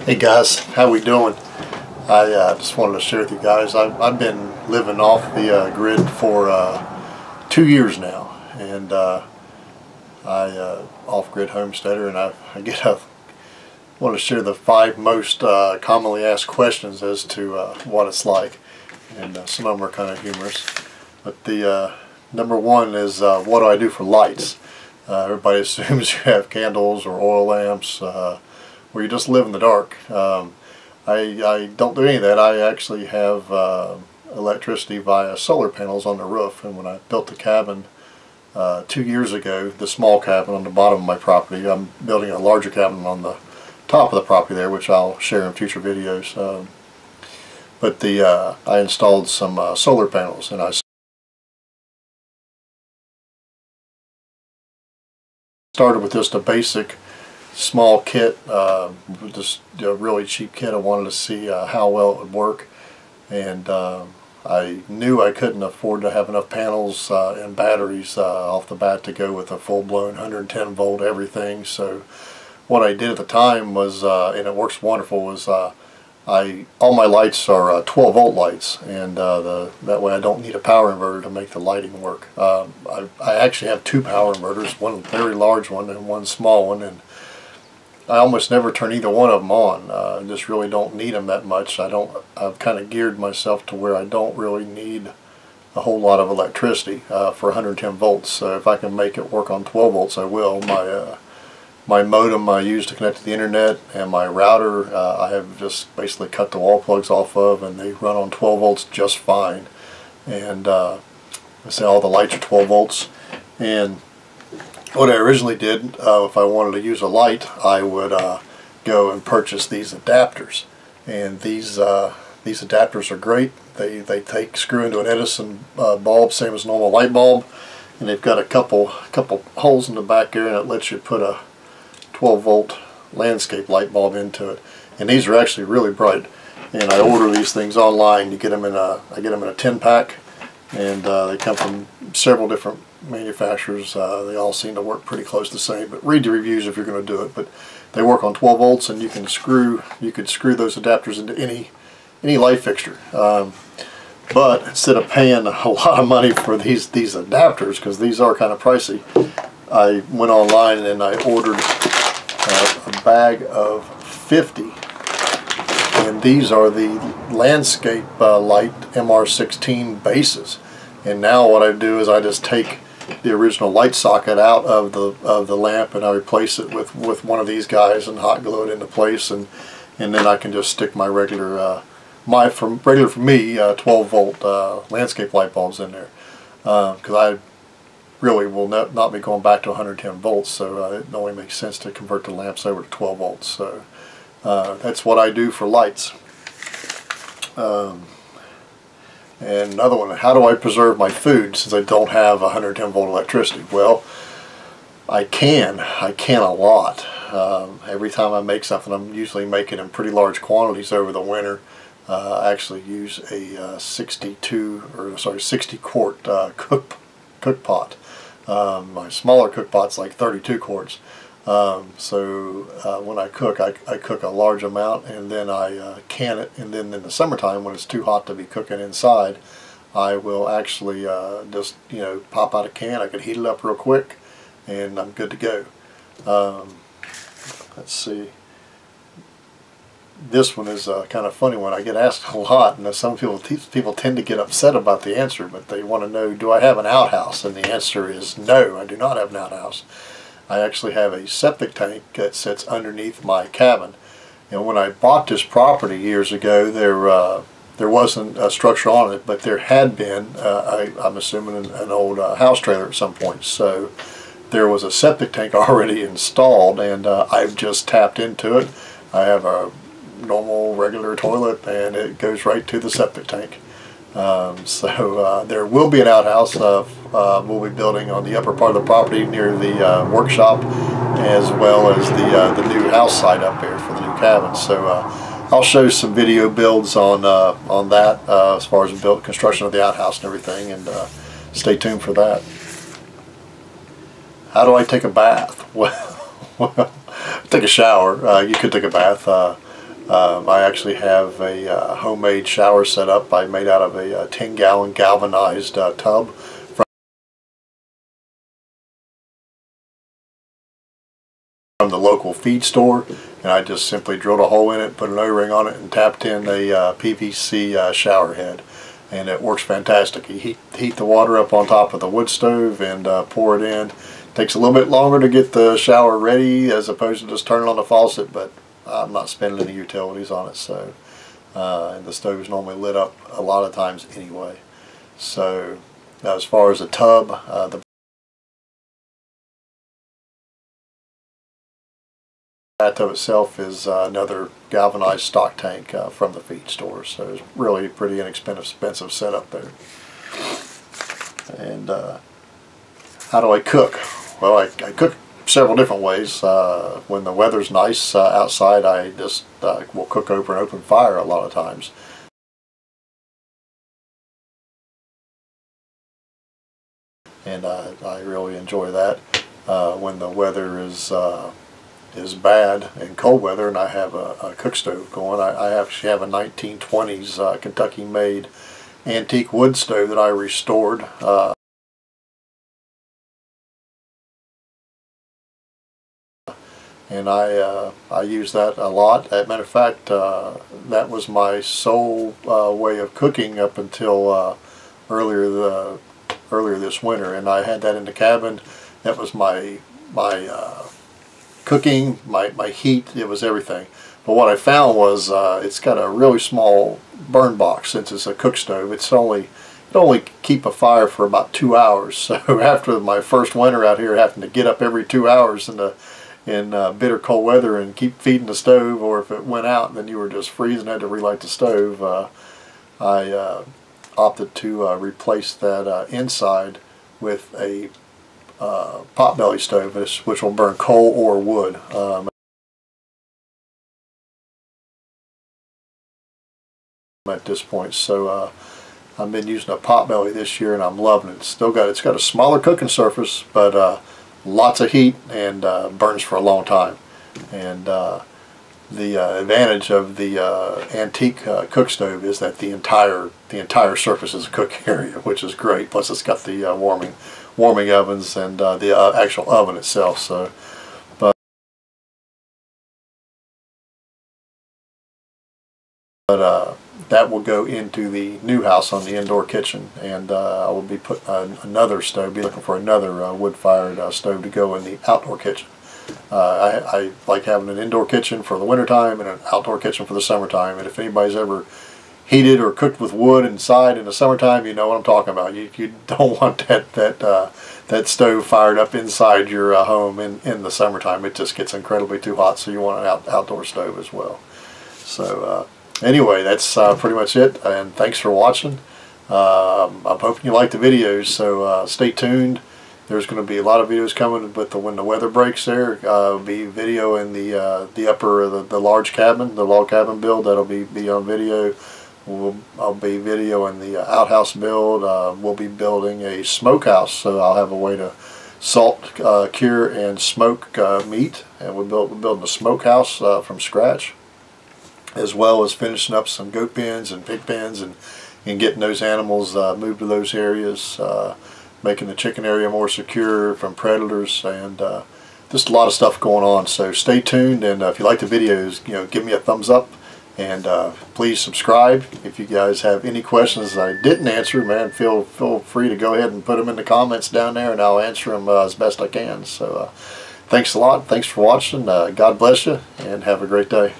Hey guys, how we doing? I just wanted to share with you guys. I've been living off the grid for 2 years now, and off-grid homesteader, and I want to share the 5 most commonly asked questions as to what it's like, and some of them are kind of humorous. But the number one is, what do I do for lights? Everybody assumes you have candles or oil lamps, where you just live in the dark. I don't do any of that. I actually have electricity via solar panels on the roof, and when I built the cabin 2 years ago, the small cabin on the bottom of my property, I'm building a larger cabin on the top of the property there, which I'll share in future videos. But I installed some solar panels, and I started with just a basic small kit, just a really cheap kit. I wanted to see how well it would work, and I knew I couldn't afford to have enough panels and batteries off the bat to go with a full-blown 110 volt everything. So what I did at the time was, and it works wonderful, was all my lights are 12 volt lights, and that way I don't need a power inverter to make the lighting work. I actually have 2 power inverters, one very large one and one small one, and I almost never turn either one of them on. I just really don't need them that much. I've kind of geared myself to where I don't really need a whole lot of electricity for 110 volts. So if I can make it work on 12 volts, I will. My modem I use to connect to the internet, and my router I have just basically cut the wall plugs off of, and they run on 12 volts just fine. And I say all the lights are 12 volts. And what I originally did, if I wanted to use a light, I would go and purchase these adapters, and these adapters are great. They screw into an Edison bulb, same as a normal light bulb, and they've got a couple holes in the back there, and it lets you put a 12 volt landscape light bulb into it. And these are actually really bright. And I order these things online. You get them I get them in a 10-pack, and they come from several different manufacturers. They all seem to work pretty close the same, but read the reviews if you're going to do it. But they work on 12 volts, and you could screw those adapters into any light fixture. But instead of paying a lot of money for these adapters, because these are kind of pricey, I went online and I ordered a bag of 50, and these are the landscape light MR16 bases. And now what I do is I just take the original light socket out of the lamp, and I replace it with one of these guys and hot glue it into place, and then I can just stick my regular regular for me 12 volt landscape light bulbs in there, because I really will not be going back to 110 volts, so it only makes sense to convert the lamps over to 12 volts. So that's what I do for lights. And another one, how do I preserve my food since I don't have 110 volt electricity? Well, I can a lot. Every time I make something, I'm usually making in pretty large quantities over the winter. I actually use a 60 quart cook pot. My smaller cook pot's like 32 quarts. So when I cook a large amount, and then I can it, and then in the summertime when it's too hot to be cooking inside, I will actually just pop out a can. I can heat it up real quick, and I'm good to go. Let's see. This one is a kind of funny one. I get asked a lot, and some people tend to get upset about the answer, but they want to know, do I have an outhouse? And the answer is no, I do not have an outhouse. I actually have a septic tank that sits underneath my cabin. And when I bought this property years ago, there wasn't a structure on it, but there had been, I'm assuming, an old house trailer at some point. So there was a septic tank already installed, and I've just tapped into it. I have a normal regular toilet, and it goes right to the septic tank. So there will be an outhouse. We'll be building on the upper part of the property near the workshop, as well as the new house site up there for the new cabin. So I'll show some video builds on that as far as the construction of the outhouse and everything, and stay tuned for that. How do I take a bath? Well, take a shower. You could take a bath. I actually have a homemade shower set up. I made out of a 10-gallon galvanized tub from the local feed store, and I just simply drilled a hole in it, put an O-ring on it, and tapped in a PVC shower head, and it works fantastic. You heat the water up on top of the wood stove and pour it in. Takes a little bit longer to get the shower ready as opposed to just turning on the faucet, but I'm not spending any utilities on it, so and the stove is normally lit up a lot of times anyway. So as far as the tub, the bathtub itself is another galvanized stock tank from the feed store, so it's really pretty inexpensive setup there. And how do I cook? Well, I cook several different ways. When the weather's nice outside, I just will cook over an open fire a lot of times. And I really enjoy that. When the weather is bad and cold weather and I have a cook stove going, I actually have a 1920s Kentucky-made antique wood stove that I restored. And I use that a lot. As a matter of fact, that was my sole way of cooking up until earlier this winter, and I had that in the cabin. That was my cooking, my heat. It was everything. But what I found was it's got a really small burn box. Since it's a cook stove, it only keep a fire for about 2 hours. So after my first winter out here, having to get up every 2 hours in bitter cold weather and keep feeding the stove, or if it went out then you were just freezing, had to relight the stove, I opted to replace that inside with a potbelly stove, which will burn coal or wood. At this point, so I've been using a potbelly this year and I'm loving it. It's got a smaller cooking surface, but lots of heat and burns for a long time. And the advantage of the antique cook stove is that the entire surface is a cooking area, which is great. Plus, it's got the warming ovens and the actual oven itself. So, but that will go into the new house on the indoor kitchen, and I will be putting another stove. Be looking for another wood-fired stove to go in the outdoor kitchen. I like having an indoor kitchen for the wintertime and an outdoor kitchen for the summertime. And if anybody's ever heated or cooked with wood inside in the summertime, you know what I'm talking about. You don't want that stove fired up inside your home in the summertime. It just gets incredibly too hot. So you want an outdoor stove as well. So anyway, that's pretty much it. And thanks for watching. I'm hoping you like the videos. So stay tuned. There's going to be a lot of videos coming, but when the weather breaks, there'll be video in the upper the large cabin, the log cabin build. That'll be on video. I'll be video in the outhouse build. We'll be building a smokehouse, so I'll have a way to salt, cure, and smoke meat. And we're building a smokehouse from scratch, as well as finishing up some goat pens and pig pens and getting those animals moved to those areas. Making the chicken area more secure from predators, and just a lot of stuff going on. So stay tuned, and if you like the videos, give me a thumbs up, and please subscribe. If you guys have any questions I didn't answer, man, feel free to go ahead and put them in the comments down there, and I'll answer them as best I can. So thanks a lot. Thanks for watching. God bless you, and have a great day.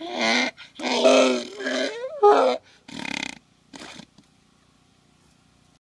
Yeah.